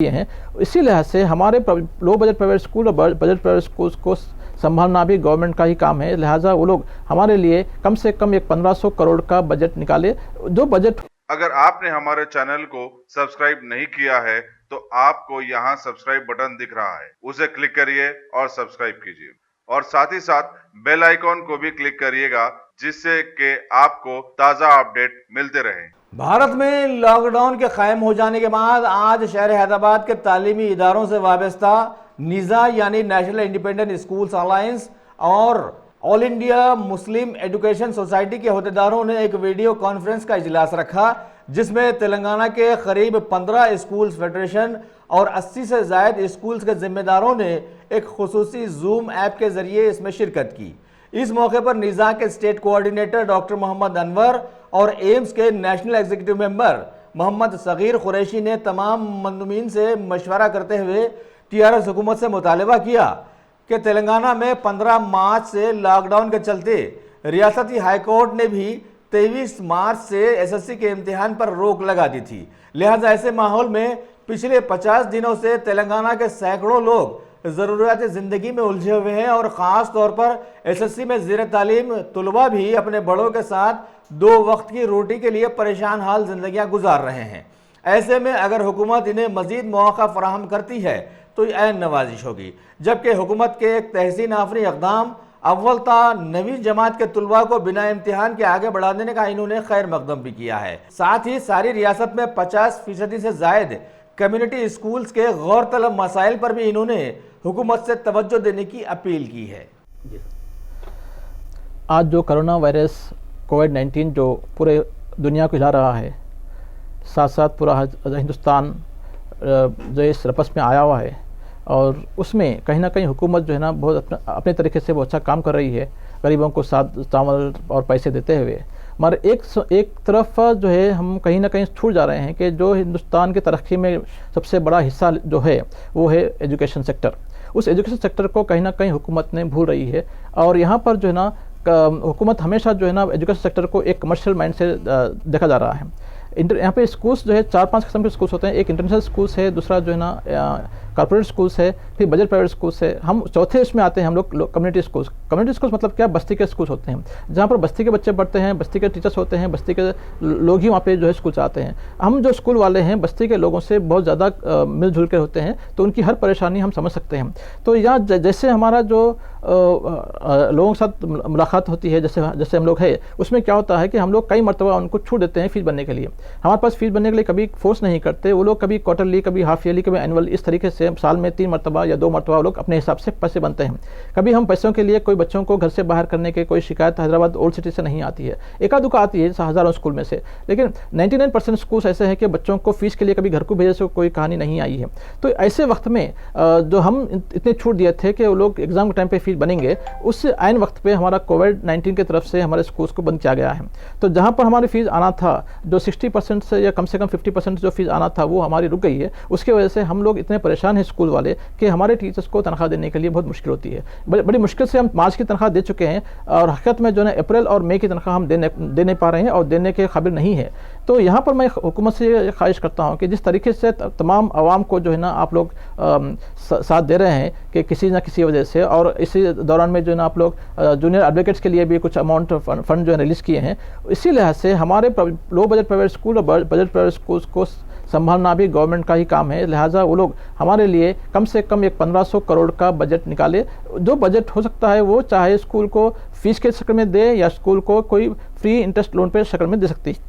हैं। इसी लिहाज से हमारे लो बजट प्राइवेट स्कूल और बजट प्राइवेट स्कूल्स को संभालना भी गवर्नमेंट का ही काम है। लिहाजा वो लोग हमारे लिए कम से कम एक 1500 करोड़ का बजट निकाले, जो बजट। अगर आपने हमारे चैनल को सब्सक्राइब नहीं किया है तो आपको यहाँ सब्सक्राइब बटन दिख रहा है, उसे क्लिक करिए और सब्सक्राइब कीजिए और साथ ही साथ बेल आइकॉन को भी क्लिक करिएगा, जिससे कि आपको ताज़ा अपडेट मिलते रहें। भारत में लॉकडाउन के कायम हो जाने के बाद आज शहर हैदराबाद के तालीमी इदारों से वाबस्ता निज़ा यानी नेशनल इंडिपेंडेंट स्कूल्स अलायंस और all India Muslim education society के अहदेदारों ने एक वीडियो कॉन्फ्रेंस का इजलास रखा, जिसमें तेलंगाना के करीब 15 स्कूल्स फेडरेशन और 80 से ज़ायद स्कूल्स के जिम्मेदारों ने एक खुसूसी जूम ऐप के जरिए इसमें शिरकत की। इस मौके पर निज़ा के state coordinator doctor Mohammad Anwar और एम्स के national executive member Mohammad Sagheer Qureshi ने तमाम मंदुमीन से मशवरा करते हुए टीआरएस हुकूमत से मुतालबा किया कि तेलंगाना में 15 मार्च से लॉकडाउन के चलते रियासती हाईकोर्ट ने भी 23 मार्च से एसएससी के इम्तिहान पर रोक लगा दी थी। लिहाजा ऐसे माहौल में पिछले 50 दिनों से तेलंगाना के सैकड़ों लोग ज़रूरियात ज़िंदगी में उलझे हुए हैं और ख़ास तौर पर एसएससी में ज़ेर तालीम तलबा भी अपने बड़ों के साथ 2 वक्त की रोटी के लिए परेशान हाल ज़िंदगियाँ गुजार रहे हैं। ऐसे में अगर हुकूमत इन्हें मज़ीद मौका फराहम करती है तो ऐन नवाजिश होगी, जबकि हुकूमत के एक तहसीन आफरी इक़दाम अव्वल ता 9वीं जमात के तलबा को बिना इम्तिहान के आगे बढ़ा देने का इन्होंने खैर मकदम भी किया है। साथ ही सारी रियासत में 50% से जायद कम्युनिटी स्कूल्स के गौर तलब मसाइल पर भी इन्होंने हुकूमत से तवज्जो देने की अपील की है। आज जो कोरोना वायरस कोविड-19 जो पूरे दुनिया को हिला रहा है, साथ साथ पूरा हिंदुस्तान जो इस रपस में आया हुआ है और उसमें कहीं ना कहीं हुकूमत जो है ना बहुत अपने तरीके से बहुत अच्छा काम कर रही है, गरीबों को साथ चावल और पैसे देते हुए। मगर एक तरफ जो है हम कहीं ना कहीं छूट जा रहे हैं कि जो हिंदुस्तान की तरक्की में सबसे बड़ा हिस्सा जो है वो है एजुकेशन सेक्टर। उस एजुकेशन सेक्टर को कहीं ना कहीं हुकूमत ने भूल रही है और यहाँ पर जो है ना हुकूमत हमेशा जो है ना एजुकेशन सेक्टर को एक कमर्शियल माइंड से देखा जा रहा है। यहाँ पे स्कूल्स जो है 4-5 किस्म के स्कूल्स होते हैं। एक इंटरनेशनल स्कूल्स है, दूसरा जो है ना कॉर्पोरेट स्कूल्स है, फिर बजट प्राइवेट स्कूल्स है। हम चौथे इसमें आते हैं हम लोग कम्युनिटी स्कूल्स। कम्युनिटी स्कूल्स मतलब क्या, बस्ती के स्कूल्स होते हैं जहाँ पर बस्ती के बच्चे पढ़ते हैं, बस्ती के टीचर्स होते हैं, बस्ती के लोग ही वहाँ पे जो है स्कूल आते हैं। हम जो स्कूल वाले हैं बस्ती के लोगों से बहुत ज़्यादा मिलजुल के होते हैं, तो उनकी हर परेशानी हम समझ सकते हैं। तो यहाँ जैसे हमारा जो लोगों के साथ मुलाकात होती है, जैसे हम लोग है, उसमें क्या होता है कि हम लोग कई मरतबा उनको छूट देते हैं फीस भरने के लिए। हमारे पास फीस भरने के लिए कभी फोर्स नहीं करते वो लोग, कभी क्वार्टरली, कभी हाफ ईयरली, कभी एनुअल, इस तरीके से साल में 3 मरतबा या 2 मरतबा वो लोग अपने हिसाब से पैसे बनते हैं। कभी हम पैसों के लिए कोई बच्चों को घर से बाहर करने के कोई शिकायत हैदराबाद ओल्ड सिटी से नहीं आती है, एका दुका आती है हज़ारों स्कूल में से, लेकिन 99% स्कूल्स ऐसे हैं कि बच्चों को फीस के लिए कभी घर को भेजे से कोई कहानी नहीं आई है। तो ऐसे वक्त में जो हम इतने छूट दिए थे कि वो लोग एग्जाम के टाइम पे फीस बनेंगे, उस आइन वक्त पे हमारा कोविड-19 की तरफ से हमारे स्कूल्स को बंद किया गया है। तो जहाँ पर हमारी फीस आना था जो 60% से या कम से कम 50% जो फीस आना था वो हमारी रुक गई है। उसकी वजह से हम लोग इतने परेशान हैं स्कूल वाले कि हमारे टीचर्स को तनख्वाह देने के लिए बहुत मुश्किल होती है। बड़ी मुश्किल से हम मार्च की तनख्वाह दे चुके हैं और हकीकत में जो है अप्रैल और मई की तनख्वाह हम दे नहीं पा रहे हैं और देने के काबिल नहीं है। तो यहाँ पर मैं हुकूमत से ये ख्वाहिश करता हूँ कि जिस तरीके से तमाम आवाम को जो है ना आप लोग साथ दे रहे हैं कि किसी न किसी वजह से, और इसी दौरान में जो है ना आप लोग जूनियर एडवोकेट्स के लिए भी कुछ अमाउंट फंड जो है रिलीज़ किए हैं, इसी लिहाज से हमारे लो बजट प्राइवेट स्कूल और बजट प्राइवेट स्कूल्स को संभालना भी गवर्नमेंट का ही काम है। लिहाजा वो लोग हमारे लिए कम से कम एक 1500 करोड़ का बजट निकाले। जो बजट हो सकता है वो चाहे स्कूल को फीस के शक्ल में दे या स्कूल को कोई फ्री इंटरेस्ट लोन पे शक्ल में दे सकती है।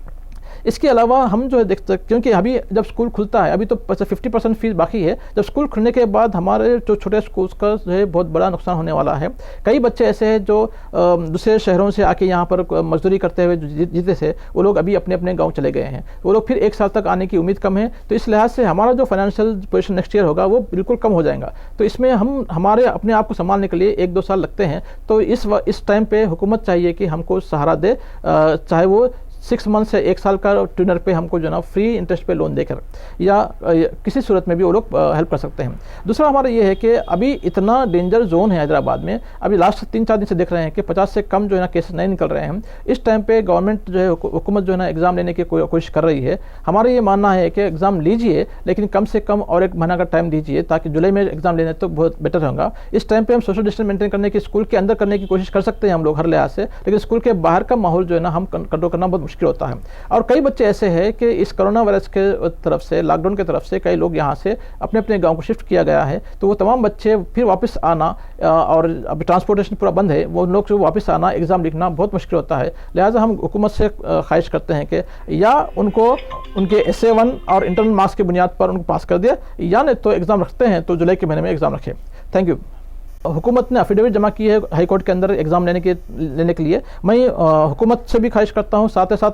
इसके अलावा हम जो है देखते, क्योंकि अभी जब स्कूल खुलता है, अभी तो 50% फीस बाकी है, जब स्कूल खुलने के बाद हमारे जो छोटे स्कूल्स का जो है बहुत बड़ा नुकसान होने वाला है। कई बच्चे ऐसे हैं जो दूसरे शहरों से आके यहाँ पर मजदूरी करते हुए जीते थे, वो लोग अभी अपने अपने गाँव चले गए हैं, वो लोग फिर 1 साल तक आने की उम्मीद कम है। तो इस लिहाज से हमारा जो फाइनेंशियल पोजीशन नेक्स्ट ईयर होगा वो बिल्कुल कम हो जाएगा। तो इसमें हम हमारे अपने आप को संभालने के लिए 1-2 साल लगते हैं। तो इस टाइम पे हुकूमत चाहिए कि हमको सहारा दे, चाहे वो 6 मंथ से 1 साल का ट्यूनर पे हमको जो है ना फ्री इंटरेस्ट पे लोन देकर या किसी सूरत में भी वो लोग हेल्प कर सकते हैं। दूसरा हमारा ये है कि अभी इतना डेंजर जोन है हैदराबाद में, अभी लास्ट 3-4 दिन से देख रहे हैं कि 50 से कम जो है ना केसेस नहीं निकल रहे हैं। इस टाइम पे गवर्नमेंट जो है, हुकूमत जो है ना एग्ज़ाम लेने की कोशिश कर रही है। हमारा ये मानना है कि एग्ज़ाम लीजिए, लेकिन कम से कम और 1 महीना का टाइम दीजिए, ताकि जुलाई में एग्ज़ाम लेने तो बहुत बेटर होगा। इस टाइम पे हम सोशल डिस्टेंस मेंटेन करने की स्कूल के अंदर करने की कोशिश कर सकते हैं हम लोग हर लिहाज से, लेकिन स्कूल के बाहर का माहौल जो है ना हम कंट्रोल करना बहुत मुश्किल होता है। और कई बच्चे ऐसे हैं कि इस कोरोना वायरस के तरफ से, लॉकडाउन की तरफ से कई लोग यहाँ से अपने अपने गाँव को शिफ्ट किया गया है, तो वो तमाम बच्चे फिर वापस आना, और अभी ट्रांसपोर्टेशन पूरा बंद है, वो लोग जो वापस आना, एग्ज़ाम लिखना बहुत मुश्किल होता है। लिहाजा हम हुकूमत से ख्वाहिश करते हैं कि या उनको उनके SA1 और इंटरनल मार्क्स की बुनियाद पर उनको पास कर दिया, या नहीं तो एग्ज़ाम रखते हैं तो जुलाई के महीने में एग्ज़ाम रखें। Thank you. हुकूमत ने अफिडेविट जमा की है हाई कोर्ट के अंदर एग्ज़ाम लेने के लिए। मैं हुकूमत से भी ख्वाहिश करता हूँ, साथ ही साथ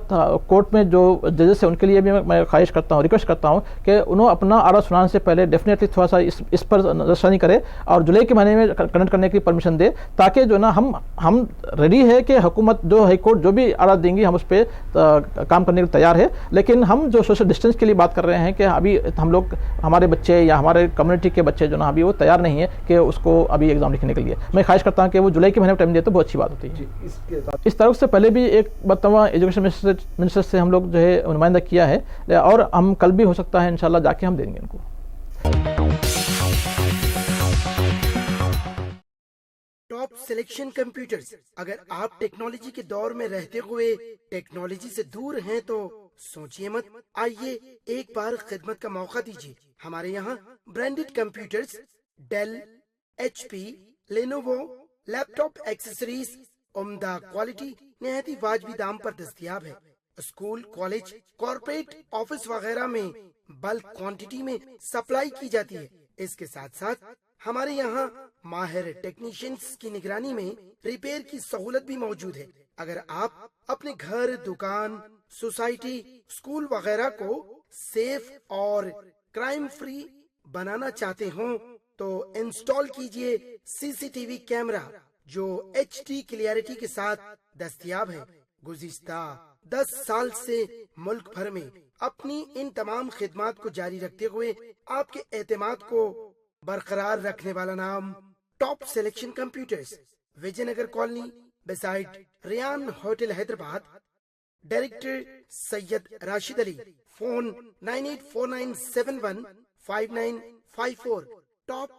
कोर्ट में जो जजेस हैं उनके लिए भी मैं ख्वाहिश करता हूँ, रिक्वेस्ट करता हूँ कि उन्होंने अपना आर्डर सुनाने से पहले डेफिनेटली थोड़ा सा इस पर नजरसानी करे और जुलाई के महीने में कंडक्ट करने की परमिशन दे, ताकि जो ना हम रेडी है कि हुकूमत जो हाई कोर्ट जो भी आर्डर देंगी हम उस पर काम करने के लिए तैयार है। लेकिन हम जो सोशल डिस्टेंस के लिए बात कर रहे हैं कि अभी हम लोग, हमारे बच्चे या हमारे कम्युनिटी के बच्चे जो ना अभी वो तैयार नहीं है कि उसको अभी एग्जाम लिखने के लिए। मैं ख्वाहिश करता हूं कि वो जुलाई के महीने में टाइम दे तो बहुत अच्छी बात होती है। इस तारीख से पहले भी एक मरतबा एजुकेशन मिनिस्टर से हम लोग जो है नुमाइंदा किया है, और हम कल भी हो सकता है इंशाल्लाह जाके हम देंगे इनको। Top selection computers. अगर आप टेक्नोलॉजी के दौर में रहते हुए टेक्नोलॉजी से दूर हैं तो सोचिए मत, आइए एक बार खिदमत का मौका दीजिए। हमारे यहाँ branded computers Dell, HP, Lenovo, laptop accessories उम्दा क्वालिटी निहायत ही वाजबी दाम पर दस्तयाब है। स्कूल, कॉलेज, कॉर्पोरेट, ऑफिस वगैरह में बल्क क्वांटिटी में सप्लाई की जाती है। इसके साथ साथ हमारे यहाँ माहिर टेक्नीशियंस की निगरानी में रिपेयर की सहूलत भी मौजूद है। अगर आप अपने घर, दुकान, सोसाइटी, स्कूल वगैरह को सेफ और क्राइम फ्री बनाना चाहते हो तो इंस्टॉल कीजिए CCTV कैमरा जो HD क्लियरिटी के साथ दस्तयाब है। गुज़िश्ता 10 साल से मुल्क भर में अपनी इन तमाम खिदमात को जारी रखते हुए आपके एतमाद को बरकरार रखने वाला नाम top selection computers, Vijayanagar colony beside Riyan hotel Hyderabad. Director Syed Rashid Ali. Phone 9849715954। Top